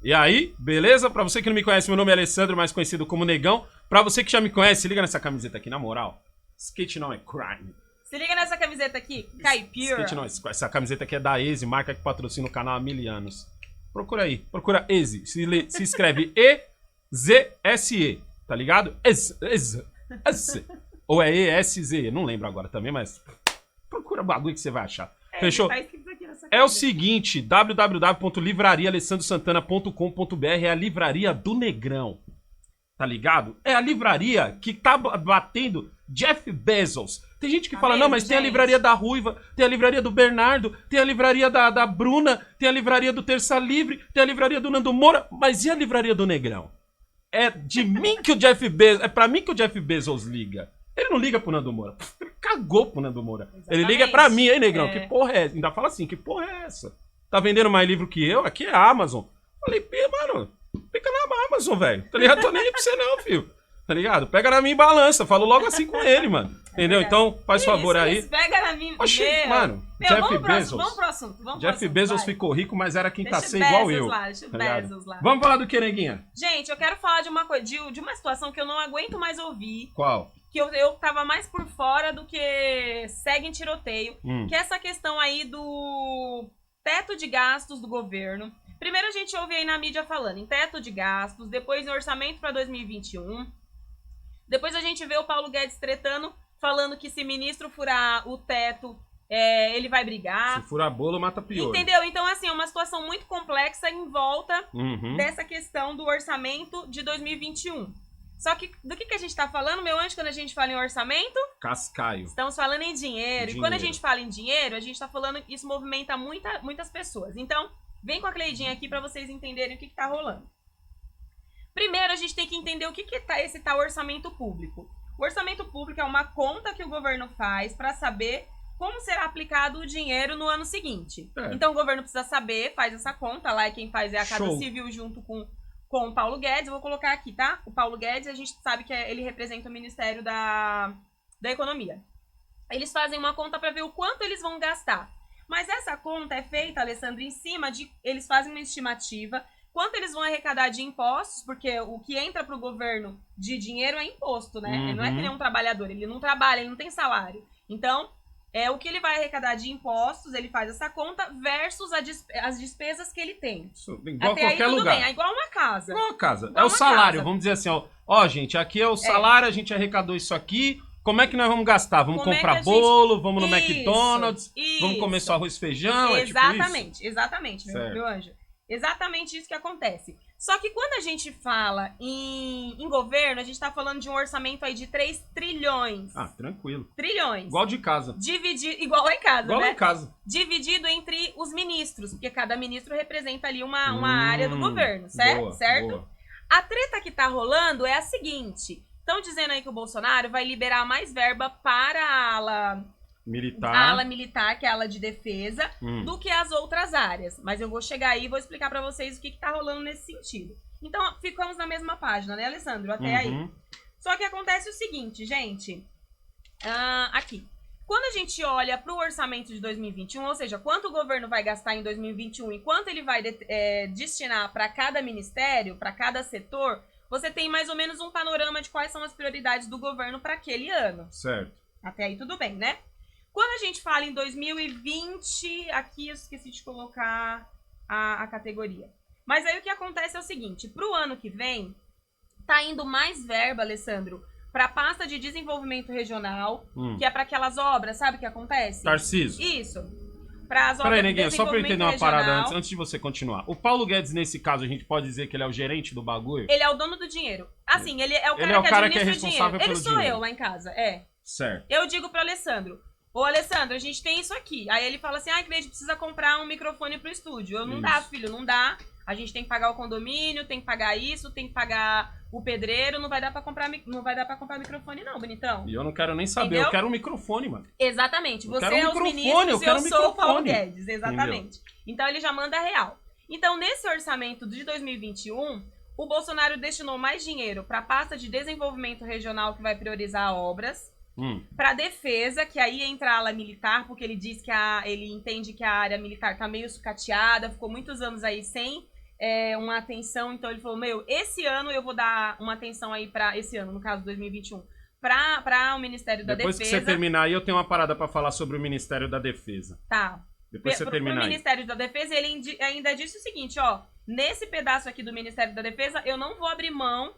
E aí, beleza? Pra você que não me conhece, meu nome é Alessandro, mais conhecido como Negão. Pra você que já me conhece, se liga nessa camiseta aqui, na moral. Skate não é crime. Se liga nessa camiseta aqui, caipira. Skate não, essa camiseta aqui é da Eze, marca que patrocina o canal há 1000 anos. Procura aí, procura Eze. Se escreve E-Z-S-E, tá ligado? Eze. Ou é E-S-Z, não lembro agora também, mas procura o bagulho que você vai achar. Fechou? Tá escrito aqui nessa É o seguinte, www.livrariaalessandrosantana.com.br é a livraria do Negrão, tá ligado? É a livraria que tá batendo Jeff Bezos. Tem gente que fala, mesmo, não, mas tem a livraria da Ruiva, tem a livraria do Bernardo, tem a livraria da Bruna, tem a livraria do Terça Livre, tem a livraria do Nando Moura, mas e a livraria do Negrão? É de mim que o Jeff Bezos, é pra mim que o Jeff Bezos liga. Ele não liga pro Nando Moura. Ele cagou pro Nando Moura. Exatamente. Ele liga pra mim, hein, Negrão? É. Que porra é essa? Ainda fala assim, que porra é essa? Tá vendendo mais livro que eu? Aqui é a Amazon. Falei, mano, fica na Amazon, velho. Tá ligado? Tô nem aí pra você não, filho. Tá ligado? Pega na minha balança. Falo logo assim com ele, mano. Entendeu? Então, faz favor aí. Pega na minha... Oxi, mano, Meu, Jeff vamos Bezos. Vamos pro assunto. Jeff Bezos ficou rico, mas era quem tá Deixa sem igual Bezos eu. lá, deixa tá ligado? Bezos lá. Vamos falar do que, Neguinha? Gente, eu quero falar de uma coisa, de uma situação que eu não aguento mais ouvir. Qual? Que eu tava mais por fora do que segue em tiroteio. Que é essa questão aí do teto de gastos do governo. Primeiro a gente ouve aí na mídia falando em teto de gastos, depois em orçamento para 2021. Depois a gente vê o Paulo Guedes tretando, falando que se ministro furar o teto, ele vai brigar. Se furar bolo, mata pior. Entendeu? Então, assim, é uma situação muito complexa em volta dessa questão do orçamento de 2021. Só que do que a gente tá falando, meu anjo, quando a gente fala em orçamento? Cascaio. Estamos falando em dinheiro. E quando a gente fala em dinheiro, a gente tá falando que isso movimenta muitas pessoas. Então, vem com a Cleidinha aqui pra vocês entenderem o que tá rolando. Primeiro, a gente tem que entender o que tá esse tal orçamento público. O orçamento público é uma conta que o governo faz pra saber como será aplicado o dinheiro no ano seguinte. Então, o governo precisa saber, faz essa conta lá, e quem faz é a Casa Civil junto com o Paulo Guedes. Eu vou colocar aqui, tá? O Paulo Guedes, a gente sabe que ele representa o Ministério da Economia. Eles fazem uma conta para ver o quanto eles vão gastar. Mas essa conta é feita, Alessandro, em cima de... Eles fazem uma estimativa, quanto eles vão arrecadar de impostos, porque o que entra para o governo de dinheiro é imposto, né? Não é que nem um trabalhador, ele não trabalha, ele não tem salário. Então, o que ele vai arrecadar de impostos, ele faz essa conta versus as despesas que ele tem. Isso, igual até qualquer aí, tudo lugar. bem, é igual uma casa. Igual uma casa. Igual é o salário, casa. vamos dizer assim, ó, gente, aqui é o salário, a gente arrecadou isso aqui, como é que nós vamos gastar? Vamos Como comprar gente... bolo, vamos no Isso, McDonald's, isso. vamos comer só arroz e feijão, Exatamente, meu anjo. Exatamente isso que acontece. Só que quando a gente fala em governo, a gente tá falando de um orçamento aí de 3 trilhões. Ah, tranquilo. Trilhões. Igual de casa. Igual lá em casa, Igual né? lá em casa. Dividido entre os ministros, porque cada ministro representa ali uma área do governo, certo? Boa. A treta que tá rolando é a seguinte. Estão dizendo aí que o Bolsonaro vai liberar mais verba para a ala militar, que é a ala de defesa, do que as outras áreas. Mas eu vou chegar aí e vou explicar pra vocês o que tá rolando nesse sentido. Então, ficamos na mesma página, né, Alessandro? Até aí. Só que acontece o seguinte, gente. Aqui. Quando a gente olha pro orçamento de 2021, ou seja, quanto o governo vai gastar em 2021 e quanto ele vai destinar para cada ministério, para cada setor, você tem mais ou menos um panorama de quais são as prioridades do governo para aquele ano. Certo. Até aí tudo bem, né? Quando a gente fala em 2020, aqui eu esqueci de colocar a categoria. Mas aí o que acontece é o seguinte, pro ano que vem, tá indo mais verba, Alessandro, pra pasta de desenvolvimento regional, que é para aquelas obras, sabe o que acontece? Tarcísio. Isso. Para as obras Peraí, Neguinho, de só pra eu entender uma regional. parada antes de você continuar. O Paulo Guedes, nesse caso, a gente pode dizer que ele é o gerente do bagulho? Ele é o dono do dinheiro. Assim, ele é o cara, Ele é o que cara que é administra o responsável dinheiro. pelo Ele sou dinheiro. eu lá em casa, Certo. Eu digo pro Alessandro, ô Alessandro, a gente tem isso aqui. Aí ele fala assim, Cleide, precisa comprar um microfone pro estúdio. Não dá, filho, não dá. A gente tem que pagar o condomínio, tem que pagar isso, tem que pagar o pedreiro, não vai dar pra comprar microfone não, bonitão. E eu não quero nem saber, Entendeu? eu quero um microfone, mano. Exatamente, Eu você quero um é os microfone, ministros eu e quero eu um sou o Paulo microfone. Guedes, exatamente. Então ele já manda real. Então nesse orçamento de 2021, o Bolsonaro destinou mais dinheiro pra pasta de desenvolvimento regional, que vai priorizar obras, pra defesa, que aí entra a ala militar, porque ele diz que ele entende que a área militar tá meio sucateada, ficou muitos anos aí sem uma atenção. Então ele falou, esse ano eu vou dar uma atenção aí pra... Esse ano, no caso 2021, pra o Ministério da Depois Defesa. Depois que você terminar aí, eu tenho uma parada pra falar sobre o Ministério da Defesa. Tá. Depois você terminar pro aí. Ministério da Defesa, ele ainda disse o seguinte, ó. Nesse pedaço aqui do Ministério da Defesa, eu não vou abrir mão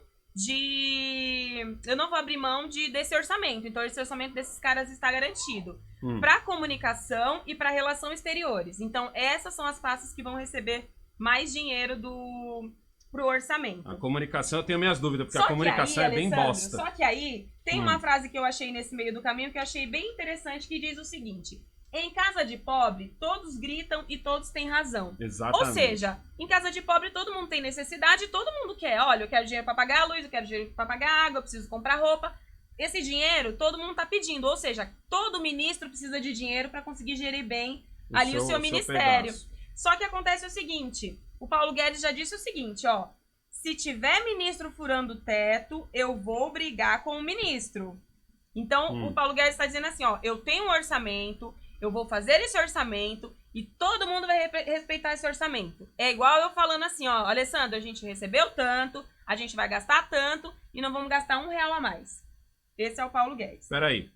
desse orçamento. Então, esse orçamento desses caras está garantido. Para comunicação e para relações exteriores. Então, essas são as pastas que vão receber mais dinheiro pro orçamento. A comunicação, eu tenho minhas dúvidas, porque Só a comunicação aí, é bem bosta. Só que aí, tem uma frase que eu achei nesse meio do caminho, que eu achei bem interessante, que diz o seguinte: em casa de pobre, todos gritam e todos têm razão. Exatamente. Ou seja, em casa de pobre, todo mundo tem necessidade, todo mundo quer. Olha, eu quero dinheiro para pagar a luz, eu quero dinheiro para pagar a água, eu preciso comprar roupa. Esse dinheiro, todo mundo tá pedindo. Ou seja, todo ministro precisa de dinheiro para conseguir gerir bem ali o seu ministério. Só que acontece o seguinte, o Paulo Guedes já disse o seguinte, ó. Se tiver ministro furando o teto, eu vou brigar com o ministro. Então, o Paulo Guedes está dizendo assim, ó, eu tenho um orçamento, eu vou fazer esse orçamento e todo mundo vai respeitar esse orçamento. É igual eu falando assim, ó, Alessandro, a gente recebeu tanto, a gente vai gastar tanto e não vamos gastar R$1 a mais. Esse é o Paulo Guedes. Peraí.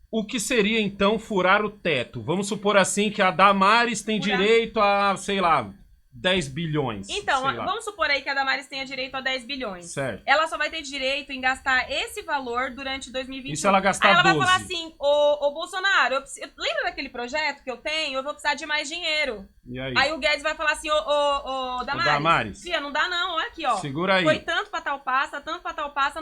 O que seria, então, furar o teto? Vamos supor assim que a Damares tem direito a, sei lá, 10 bilhões. Então, vamos supor aí que a Damares tenha direito a 10 bilhões. Certo. Ela só vai ter direito em gastar esse valor durante 2021. E se ela gastar 12? Aí ela vai falar assim, ô Bolsonaro, lembra daquele projeto que eu tenho? Eu vou precisar de mais dinheiro. E aí? Aí o Guedes vai falar assim, ô Damares, filha, não dá não, olha aqui, ó. Segura aí. Foi tanto pra tal pasta,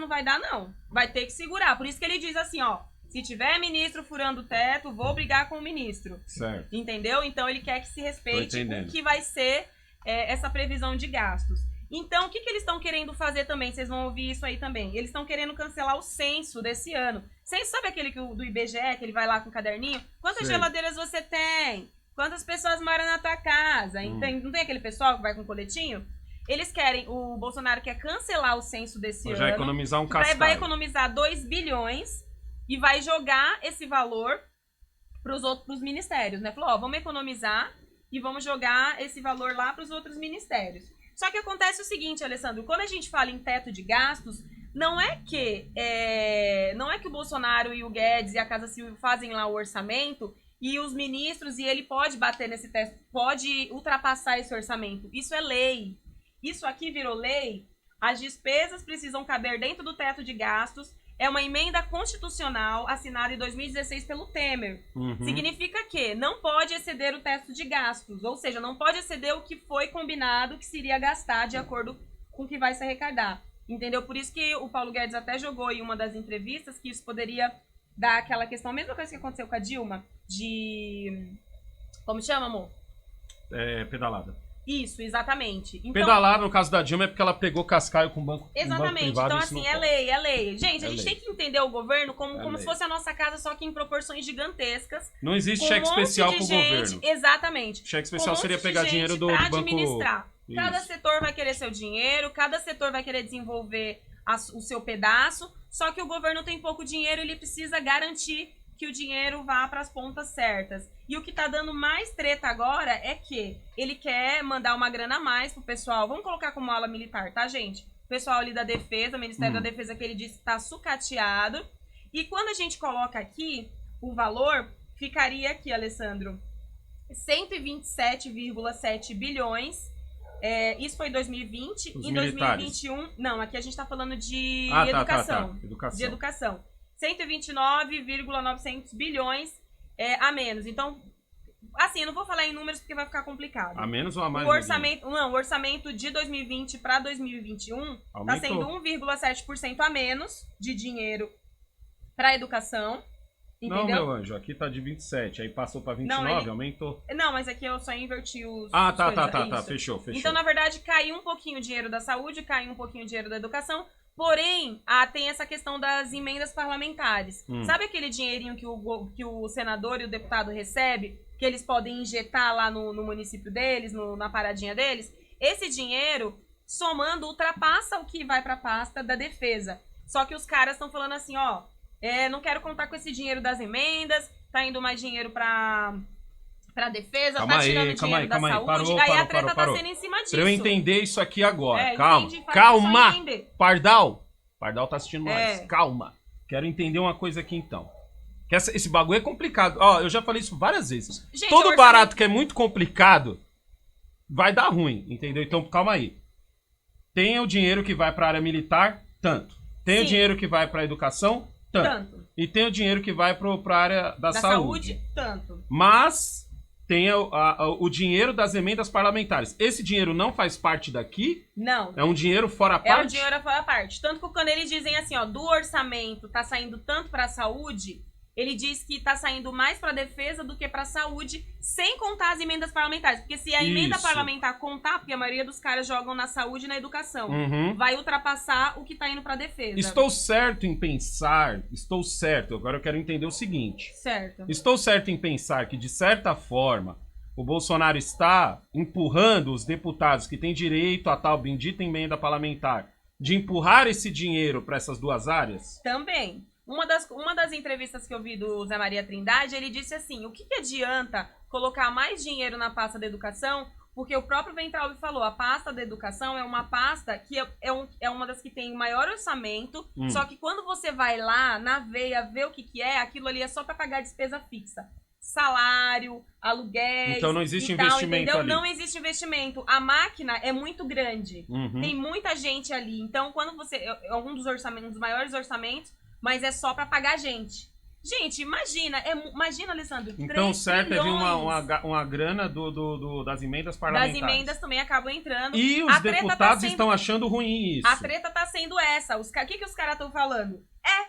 não vai dar não. Vai ter que segurar. Por isso que ele diz assim, ó, se tiver ministro furando o teto, vou brigar com o ministro. Certo. Entendeu? Então ele quer que se respeite o que vai ser essa previsão de gastos. Então, o que eles estão querendo fazer também? Vocês vão ouvir isso aí também. Eles estão querendo cancelar o censo desse ano. Censo, sabe aquele do IBGE, que ele vai lá com o caderninho? Quantas geladeiras você tem? Quantas pessoas moram na tua casa? Não tem aquele pessoal que vai com coletinho? Eles querem, o Bolsonaro quer cancelar o censo desse ano. Já economizar um cascalho. Vai economizar 2 bilhões e vai jogar esse valor pros ministérios, né? Falou, ó, vamos economizar e vamos jogar esse valor lá para os outros ministérios. Só que acontece o seguinte, Alessandro, quando a gente fala em teto de gastos, não é que o Bolsonaro e o Guedes e a Casa Civil fazem lá o orçamento e os ministros, e ele pode bater nesse teto, pode ultrapassar esse orçamento. Isso é lei. Isso aqui virou lei. As despesas precisam caber dentro do teto de gastos. É uma emenda constitucional assinada em 2016 pelo Temer. Significa que não pode exceder o teto de gastos, ou seja, não pode exceder o que foi combinado que se iria gastar de acordo com o que vai se arrecadar. Entendeu? Por isso que o Paulo Guedes até jogou em uma das entrevistas que isso poderia dar aquela questão, a mesma coisa que aconteceu com a Dilma, de... Como chama, amor? Pedalada. Isso, exatamente. Então, pedalada, no caso da Dilma, é porque ela pegou cascaio com banco privado. Exatamente. Então, assim, é lei. Gente, a gente tem que entender o governo como se fosse a nossa casa, só que em proporções gigantescas. Não existe cheque especial pro governo. Exatamente. Cheque especial seria pegar dinheiro do banco. Administrar. Cada setor vai querer seu dinheiro, cada setor vai querer desenvolver o seu pedaço, só que o governo tem pouco dinheiro e ele precisa garantir que o dinheiro vá para as pontas certas. E o que tá dando mais treta agora é que ele quer mandar uma grana a mais pro pessoal. Vamos colocar como ala militar, tá, gente? O pessoal ali da defesa, o Ministério da Defesa, que ele disse que tá sucateado. E quando a gente coloca aqui, o valor ficaria aqui, Alessandro, 127,7 bilhões. Isso foi em 2020. Em 2021... Não, aqui a gente tá falando de educação. Educação. De educação. 129,900 bilhões a menos. Então, assim, eu não vou falar em números porque vai ficar complicado. A menos ou a mais? O orçamento de 2020 para 2021 está sendo 1,7% a menos de dinheiro para a educação. Entendeu? Não, meu anjo, aqui tá de 27, aí passou para 29, aumentou. Não, mas aqui eu só inverti os... Tá, fechou. Então, na verdade, caiu um pouquinho o dinheiro da saúde, caiu um pouquinho o dinheiro da educação. Porém, tem essa questão das emendas parlamentares. Sabe aquele dinheirinho que o senador e o deputado recebem, que eles podem injetar lá no município deles, na paradinha deles? Esse dinheiro, somando, ultrapassa o que vai para a pasta da defesa. Só que os caras estão falando assim, ó, não quero contar com esse dinheiro das emendas, tá indo mais dinheiro para pra defesa, Calma tá aí, tirando calma aí, dinheiro da calma aí. saúde, Parou, aí a parou, treta parou. tá sendo em cima disso. Pra eu entender isso aqui agora. É, Calma, entendi, faz calma. só entender. Pardal. Pardal tá assistindo nós. É. Calma. Quero entender uma coisa aqui então. Que esse bagulho é complicado. Ó, eu já falei isso várias vezes. Gente, Todo orçamento- barato que é muito complicado vai dar ruim, entendeu? Então calma aí. Tem o dinheiro que vai pra área militar, tanto. Tem o Sim. dinheiro que vai pra educação, tanto. Tanto. E tem o dinheiro que vai pra área da Da saúde. tanto. Mas tem o dinheiro das emendas parlamentares. Esse dinheiro não faz parte daqui? Não. É um dinheiro fora a É parte? um dinheiro fora a parte. Tanto que quando eles dizem assim, ó, do orçamento tá saindo tanto pra saúde, ele diz que tá saindo mais pra defesa do que pra saúde, sem contar as emendas parlamentares. Porque se a emenda Isso. parlamentar contar, porque a maioria dos caras jogam na saúde e na educação, Uhum. vai ultrapassar o que tá indo pra defesa. Estou certo em pensar, agora eu quero entender o seguinte. Certo. Estou certo em pensar que, de certa forma, o Bolsonaro está empurrando os deputados que têm direito a tal bendita emenda parlamentar de empurrar esse dinheiro para essas duas áreas? Também. Uma das entrevistas que eu vi do Zé Maria Trindade, ele disse assim, o que adianta colocar mais dinheiro na pasta da educação, porque o próprio Weintraub falou, a pasta da educação é uma pasta que é uma das que tem o maior orçamento, só que quando você vai lá, na veia, ver o que é, aquilo ali é só para pagar despesa fixa. Salário, aluguéis. Então não existe e tal, investimento entendeu? ali. Não existe investimento. A máquina é muito grande. Uhum. Tem muita gente ali. Então, quando você. É um dos orçamentos, um dos maiores orçamentos, mas é só pra pagar gente. Gente, imagina, imagina, Alessandro. Então, 3 certo, é vir trilhões uma grana das emendas parlamentares. das emendas também acabam entrando. E os A treta tá deputados sendo- estão achando ruim isso. A treta tá sendo essa. O que os caras estão falando?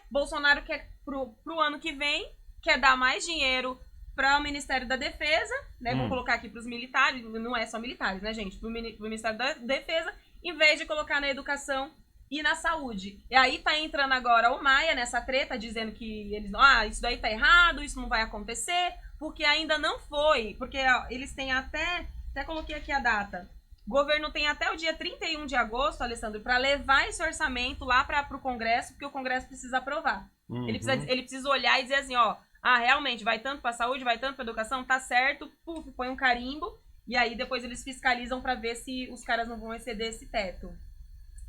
Bolsonaro quer pro ano que vem, quer dar mais dinheiro para o Ministério da Defesa, né? Vou colocar aqui pros militares, não é só militares, né, gente? Pro Ministério da Defesa, em vez de colocar na educação e na saúde. E aí tá entrando agora o Maia nessa treta, dizendo que eles, isso daí tá errado, isso não vai acontecer, porque ainda não foi, porque ó, eles têm até coloquei aqui a data. O governo tem até o dia 31 de agosto, Alessandro, para levar esse orçamento lá para o Congresso, porque o Congresso precisa aprovar. Uhum. Ele precisa olhar e dizer assim, ó, realmente, vai tanto para saúde, vai tanto para educação, tá certo, põe um carimbo, e aí depois eles fiscalizam para ver se os caras não vão exceder esse teto.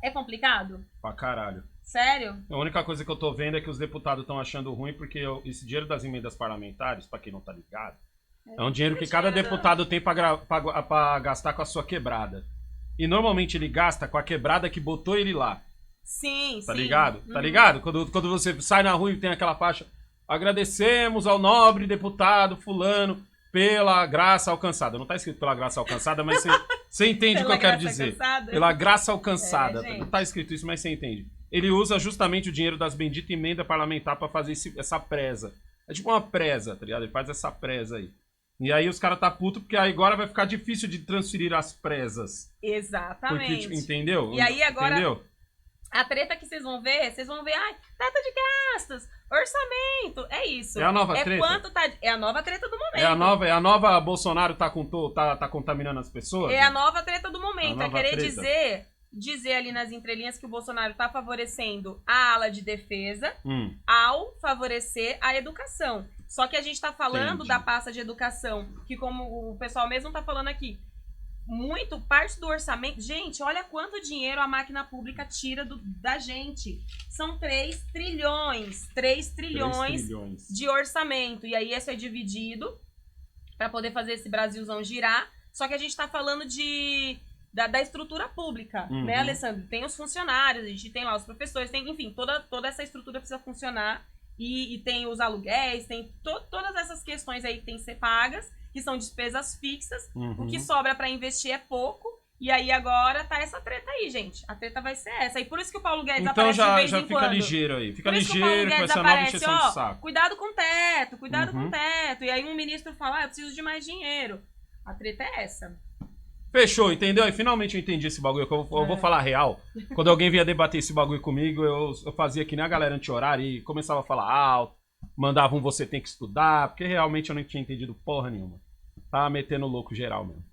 É complicado? Pra caralho. Sério? A única coisa que eu tô vendo é que os deputados estão achando ruim porque esse dinheiro das emendas parlamentares, pra quem não tá ligado, é um dinheiro que cada deputado tem pra gastar com a sua quebrada. E normalmente ele gasta com a quebrada que botou ele lá. Sim, Tá sim. ligado? Tá ligado? Quando você sai na rua e tem aquela faixa, agradecemos ao nobre deputado fulano pela graça alcançada. Não tá escrito pela graça alcançada, mas você entende o que eu quero dizer. Cansada. Pela graça alcançada. gente. Não tá escrito isso, mas você entende. Ele usa justamente o dinheiro das benditas emendas parlamentares pra fazer essa presa. É tipo uma presa, tá ligado? Ele faz essa presa aí. E aí os caras tá puto porque agora vai ficar difícil de transferir as presas. Exatamente. Porque, tipo, entendeu? E aí agora- Entendeu? A treta que vocês vão ver, treta de gastos, orçamento, é isso. É a nova treta? É a nova treta do momento. É a nova Bolsonaro tá contaminando as pessoas? É a nova treta do momento. A É nova querer treta. dizer ali nas entrelinhas que o Bolsonaro tá favorecendo a ala de defesa Hum. ao favorecer a educação. Só que a gente tá falando Entendi. da pasta de educação, que como o pessoal mesmo tá falando aqui, muito parte do orçamento. Gente, olha quanto dinheiro a máquina pública tira da gente. São 3 trilhões. 3 trilhões de orçamento. E aí esse é dividido para poder fazer esse Brasilzão girar. Só que a gente tá falando da estrutura pública, né, Alessandro? Tem os funcionários, a gente tem lá os professores, tem, enfim, toda essa estrutura precisa funcionar. E tem os aluguéis, tem todas essas questões aí que tem que ser pagas, que são despesas fixas. O que sobra para investir é pouco. E aí agora tá essa treta aí, gente. A treta vai ser essa. E por isso que o Paulo Guedes Então aparece de vez já em fica quando. ligeiro aí. Fica Por isso que o Paulo ligeiro com Guedes essa nova aparece, encheção de saco. cuidado com o teto, cuidado com o teto. E aí um ministro fala, eu preciso de mais dinheiro. A treta é essa. Fechou, entendeu? E finalmente eu entendi esse bagulho. Eu vou falar real. Quando alguém vinha debater esse bagulho comigo, eu fazia que nem a galera anti-horário e começava a falar alto. Mandava um você tem que estudar, porque realmente eu não tinha entendido porra nenhuma. Tava metendo louco geral mesmo.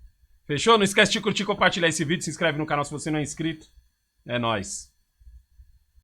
Fechou? Não esquece de curtir e compartilhar esse vídeo. Se inscreve no canal se você não é inscrito. É nóis.